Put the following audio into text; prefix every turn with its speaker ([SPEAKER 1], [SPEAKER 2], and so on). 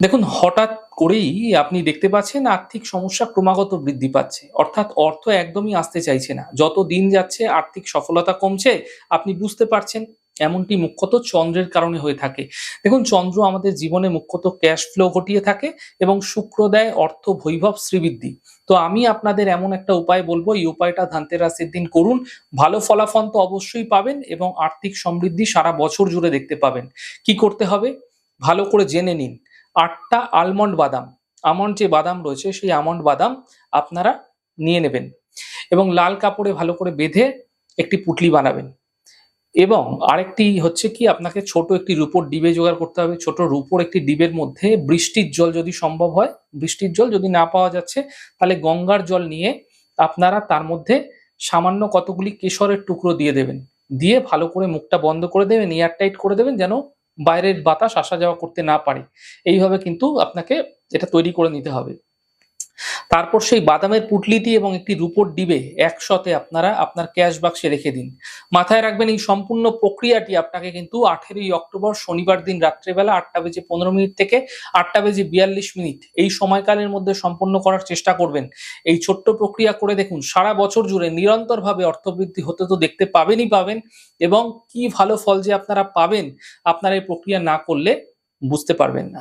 [SPEAKER 1] দেখুন, হঠাৎ করেই আপনি দেখতে পাচ্ছেন আর্থিক সমস্যা ক্রমাগত বৃদ্ধি পাচ্ছে। অর্থাৎ অর্থ একদমই আসতে চাইছে না। যত দিন যাচ্ছে আর্থিক সফলতা কমছে, আপনি বুঝতে পারছেন। এমনটি মুখ্যত চন্দ্রের কারণে হয়ে থাকে। দেখুন, চন্দ্র আমাদের জীবনে মুখ্যত ক্যাশ ফ্লো ঘটিয়ে থাকে এবং শুক্র দেয় অর্থ বৈভব শ্রীবৃদ্ধি। তো আমি আপনাদের এমন একটা উপায় বলব, এই উপায়টা ধানতেরাসের দিন করুন। ভালো ফলাফল তো অবশ্যই পাবেন এবং আর্থিক সমৃদ্ধি সারা বছর জুড়ে দেখতে পাবেন। কি করতে হবে? ভালো করে জেনে নিন। ৮ টা আলমন্ড বাদাম, আমন্ড যে বাদাম রয়েছে সেই আমন্ড বাদাম আপনারা নিয়ে নেবেন এবং লাল কাপড়ে ভালো করে বেঁধে একটি পুঁটলি বানাবেন। এবং আরেকটি হচ্ছে কি, আপনাকে ছোট একটি রূপোর ডিবে জোগাড় করতে হবে। ছোট রূপোর একটি ডিবের মধ্যে বৃষ্টির জল যদি সম্ভব হয়, বৃষ্টির জল যদি না পাওয়া যাচ্ছে তাহলে গঙ্গার জল নিয়ে আপনারা তার মধ্যে সামান্য কতগুলি কেশরের টুকরো দিয়ে দেবেন। দিয়ে ভালো করে মুখটা বন্ধ করে দেবেন, এয়ার টাইট করে দেবেন যেন বাইরের বাতাস আসা যাওয়া করতে না পারে। এইভাবে কিন্তু আপনাকে এটা তৈরি করে নিতে হবে। তারপর সেই বাদামের পুঁটলিটি এবং একটি রূপোর ডিবে একসাথে আপনারা আপনার ক্যাশ বাক্সে রেখে দিন। মাথায় রাখবেন, এই সম্পূর্ণ প্রক্রিয়াটি আপনাকে কিন্তু 18ই অক্টোবর শনিবার দিন রাত্রেবেলা 8টা বেজে 15 মিনিট থেকে 8টা বেজে 42 মিনিট এই সময়কালের মধ্যে সম্পন্ন করার চেষ্টা করবেন। এই ছোট্ট প্রক্রিয়া করে দেখুন, সারা বছর জুড়ে নিরন্তরভাবে অর্থবৃদ্ধি হতে তো দেখতে পাবেনই পাবেন এবং কি ভালো ফল যে আপনারা পাবেন, আপনারা এই প্রক্রিয়া না করলে বুঝতে পারবেন না।